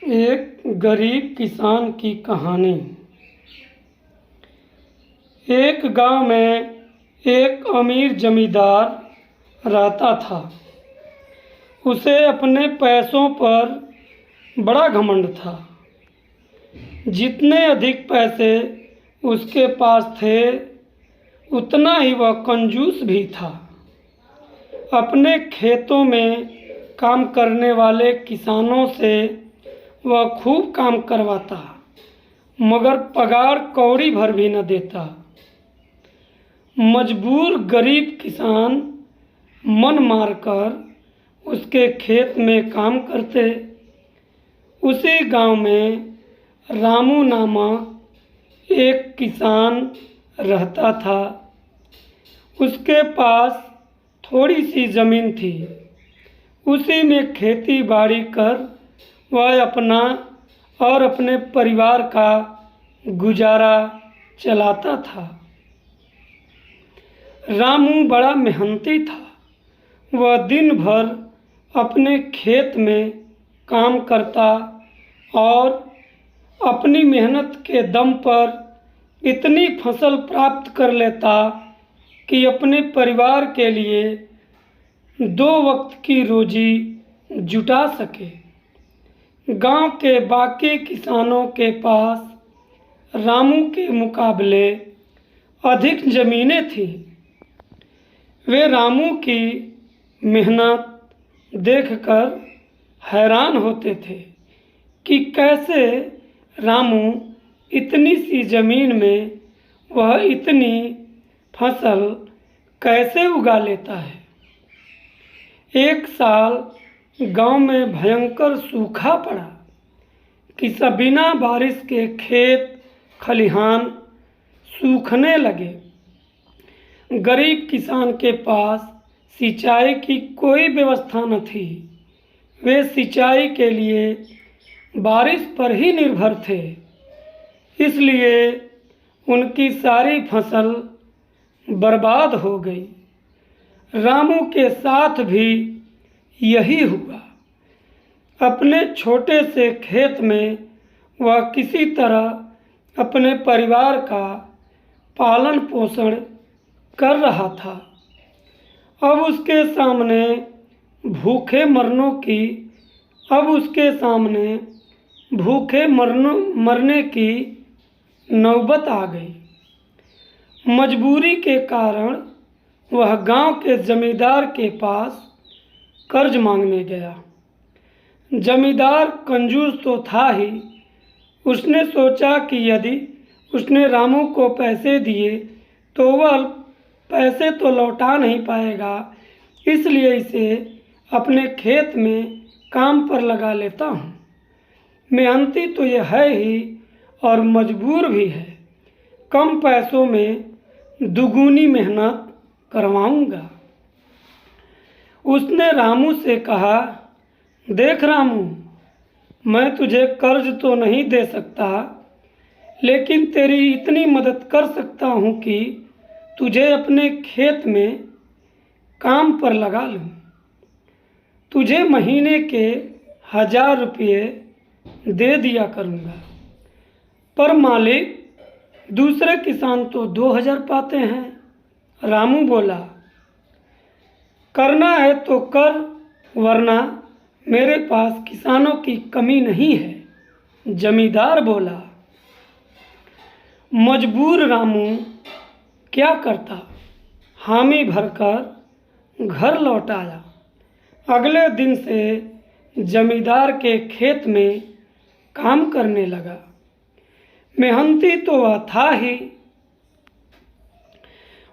एक गरीब किसान की कहानी। एक गांव में एक अमीर जमींदार रहता था। उसे अपने पैसों पर बड़ा घमंड था। जितने अधिक पैसे उसके पास थे उतना ही वह कंजूस भी था। अपने खेतों में काम करने वाले किसानों से वह खूब काम करवाता, मगर पगार कौड़ी भर भी न देता। मजबूर गरीब किसान मन मारकर उसके खेत में काम करते। उसी गांव में रामू नामक एक किसान रहता था। उसके पास थोड़ी सी ज़मीन थी। उसी में खेती बाड़ी कर वह अपना और अपने परिवार का गुजारा चलाता था। रामू बड़ा मेहनती था। वह दिन भर अपने खेत में काम करता और अपनी मेहनत के दम पर इतनी फसल प्राप्त कर लेता कि अपने परिवार के लिए 2 वक्त की रोजी जुटा सके। गांव के बाकी किसानों के पास रामू के मुकाबले अधिक ज़मीनें थीं। वे रामू की मेहनत देखकर हैरान होते थे कि कैसे रामू इतनी सी ज़मीन में वह इतनी फसल कैसे उगा लेता है। एक साल गांव में भयंकर सूखा पड़ा कि बिना बारिश के खेत खलिहान सूखने लगे। गरीब किसान के पास सिंचाई की कोई व्यवस्था न थी। वे सिंचाई के लिए बारिश पर ही निर्भर थे। इसलिए उनकी सारी फसल बर्बाद हो गई। रामू के साथ भी यही हुआ। अपने छोटे से खेत में वह किसी तरह अपने परिवार का पालन पोषण कर रहा था। अब उसके सामने भूखे मरने की नौबत आ गई। मजबूरी के कारण वह गांव के जमींदार के पास कर्ज मांगने गया। जमींदार कंजूस तो था ही। उसने सोचा कि यदि उसने रामू को पैसे दिए तो वह पैसे तो लौटा नहीं पाएगा, इसलिए इसे अपने खेत में काम पर लगा लेता हूँ। मेहनती तो यह है ही और मजबूर भी है। कम पैसों में दुगुनी मेहनत करवाऊँगा। उसने रामू से कहा, देख रामू, मैं तुझे कर्ज तो नहीं दे सकता, लेकिन तेरी इतनी मदद कर सकता हूँ कि तुझे अपने खेत में काम पर लगा लूँ। तुझे महीने के 1000 रुपये दे दिया करूँगा। पर मालिक, दूसरे किसान तो 2000 पाते हैं। रामू बोला, करना है तो कर, वरना मेरे पास किसानों की कमी नहीं है। जमींदार बोला। मजबूर रामू क्या करता, हामी भरकर घर लौट आया। अगले दिन से जमींदार के खेत में काम करने लगा। मेहनती तो वह था ही।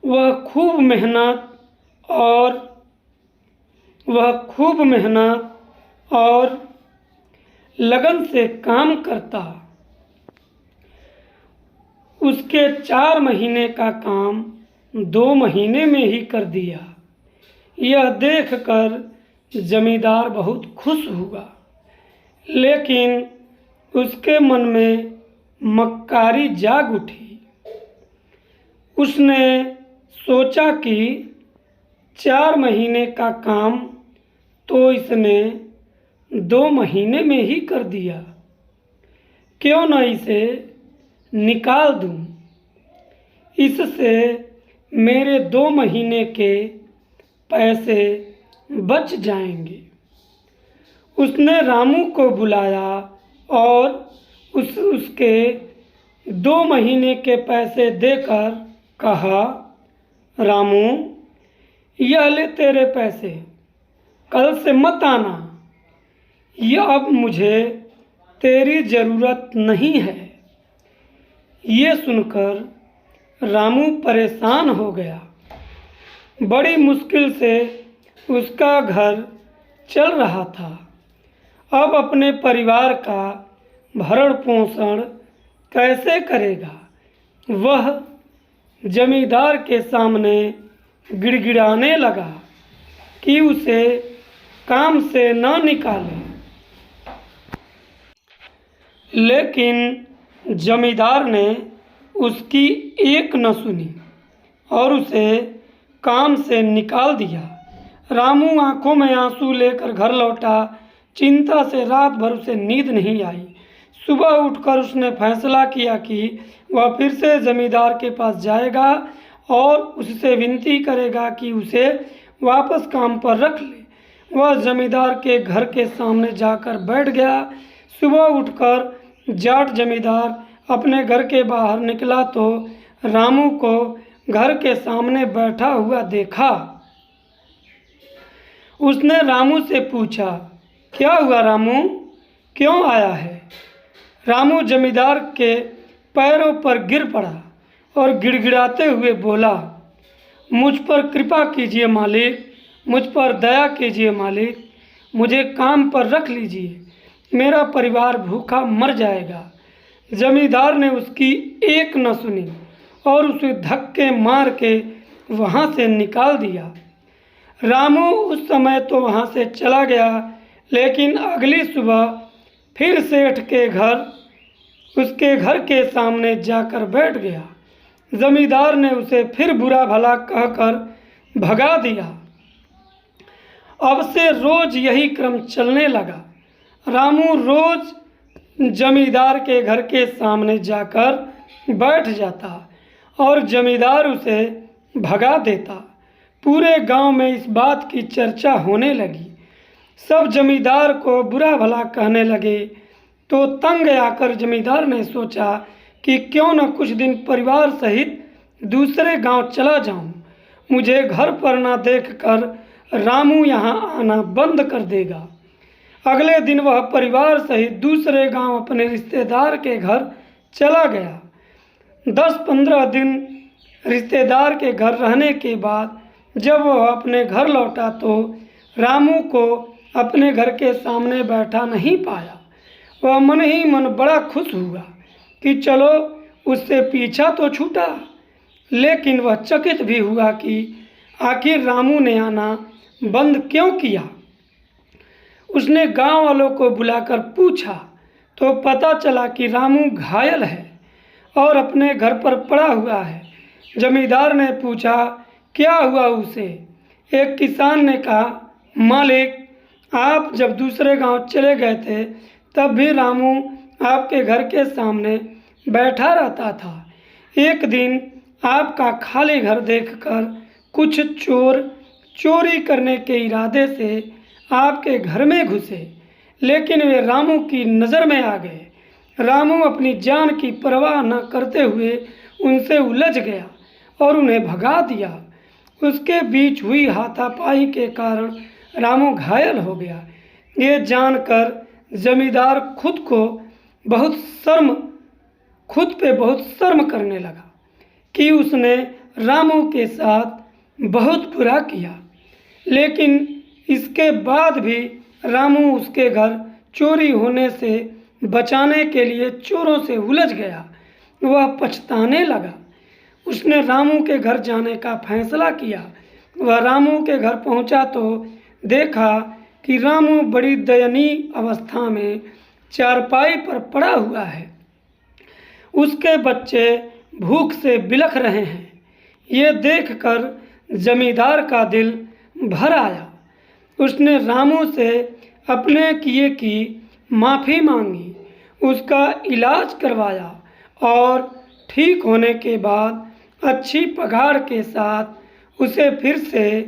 वह खूब मेहनत और लगन से काम करता। उसके 4 महीने का काम 2 महीने में ही कर दिया। यह देखकर जमींदार बहुत खुश हुआ, लेकिन उसके मन में मक्कारी जाग उठी। उसने सोचा कि 4 महीने का काम तो इसने 2 महीने में ही कर दिया, क्यों न इसे निकाल दूं, इससे मेरे 2 महीने के पैसे बच जाएंगे। उसने रामू को बुलाया और उसके 2 महीने के पैसे देकर कहा, रामू, यह ले तेरे पैसे, कल से मत आना, यह अब मुझे तेरी ज़रूरत नहीं है। ये सुनकर रामू परेशान हो गया। बड़ी मुश्किल से उसका घर चल रहा था। अब अपने परिवार का भरण पोषण कैसे करेगा? वह जमींदार के सामने गिड़गिड़ाने लगा कि उसे काम से न निकाले। लेकिन जमींदार ने उसकी एक न सुनी और उसे काम से निकाल दिया। रामू आंखों में आंसू लेकर घर लौटा। चिंता से रात भर उसे नींद नहीं आई। सुबह उठकर उसने फैसला किया कि वह फिर से जमींदार के पास जाएगा और उससे विनती करेगा कि उसे वापस काम पर रख ले। वह जमींदार के घर के सामने जाकर बैठ गया। सुबह उठकर जाट जमींदार अपने घर के बाहर निकला तो रामू को घर के सामने बैठा हुआ देखा। उसने रामू से पूछा, क्या हुआ रामू, क्यों आया है? रामू जमींदार के पैरों पर गिर पड़ा और गिड़गिड़ाते हुए बोला, मुझ पर कृपा कीजिए मालिक, मुझ पर दया कीजिए मालिक, मुझे काम पर रख लीजिए, मेरा परिवार भूखा मर जाएगा। जमींदार ने उसकी एक न सुनी और उसे धक्के मार के वहाँ से निकाल दिया। रामू उस समय तो वहाँ से चला गया, लेकिन अगली सुबह फिर सेठ के घर उसके घर के सामने जाकर बैठ गया। जमींदार ने उसे फिर बुरा भला कहकर भगा दिया। अब से रोज यही क्रम चलने लगा। रामू रोज जमींदार के घर के सामने जाकर बैठ जाता और जमींदार उसे भगा देता। पूरे गांव में इस बात की चर्चा होने लगी। सब जमींदार को बुरा भला कहने लगे। तो तंग आकर जमींदार ने सोचा कि क्यों न कुछ दिन परिवार सहित दूसरे गांव चला जाऊं। मुझे घर पर न देखकर रामू यहाँ आना बंद कर देगा। अगले दिन वह परिवार सहित दूसरे गांव अपने रिश्तेदार के घर चला गया। 10-15 दिन रिश्तेदार के घर रहने के बाद जब वह अपने घर लौटा तो रामू को अपने घर के सामने बैठा नहीं पाया। वह मन ही मन बड़ा खुश हुआ कि चलो उससे पीछा तो छूटा, लेकिन वह चकित भी हुआ कि आखिर रामू ने आना बंद क्यों किया। उसने गांव वालों को बुलाकर पूछा तो पता चला कि रामू घायल है और अपने घर पर पड़ा हुआ है। जमींदार ने पूछा, क्या हुआ उसे? एक किसान ने कहा, मालिक, आप जब दूसरे गांव चले गए थे तब भी रामू आपके घर के सामने बैठा रहता था। एक दिन आपका खाली घर देखकर कुछ चोर चोरी करने के इरादे से आपके घर में घुसे, लेकिन वे रामू की नज़र में आ गए। रामू अपनी जान की परवाह न करते हुए उनसे उलझ गया और उन्हें भगा दिया। उसके बीच हुई हाथापाई के कारण रामू घायल हो गया। ये जानकर जमींदार खुद पे बहुत शर्म करने लगा कि उसने रामू के साथ बहुत बुरा किया। लेकिन इसके बाद भी रामू उसके घर चोरी होने से बचाने के लिए चोरों से उलझ गया। वह पछताने लगा। उसने रामू के घर जाने का फैसला किया। वह रामू के घर पहुंचा तो देखा कि रामू बड़ी दयनीय अवस्था में चारपाई पर पड़ा हुआ है। उसके बच्चे भूख से बिलख रहे हैं। ये देखकर जमींदार का दिल भर आया। उसने रामू से अपने किए की माफ़ी मांगी। उसका इलाज करवाया और ठीक होने के बाद अच्छी पगार के साथ उसे फिर से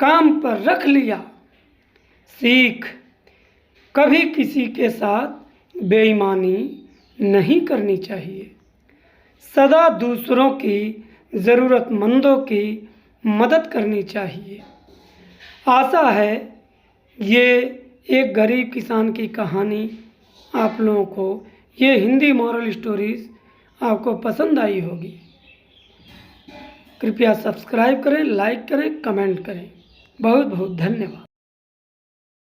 काम पर रख लिया। सीख: कभी किसी के साथ बेईमानी नहीं करनी चाहिए। सदा दूसरों की, ज़रूरतमंदों की मदद करनी चाहिए। आशा है ये एक गरीब किसान की कहानी आप लोगों को, ये हिंदी मॉरल स्टोरीज़ आपको पसंद आई होगी। कृपया सब्सक्राइब करें, लाइक करें, कमेंट करें। बहुत बहुत धन्यवाद।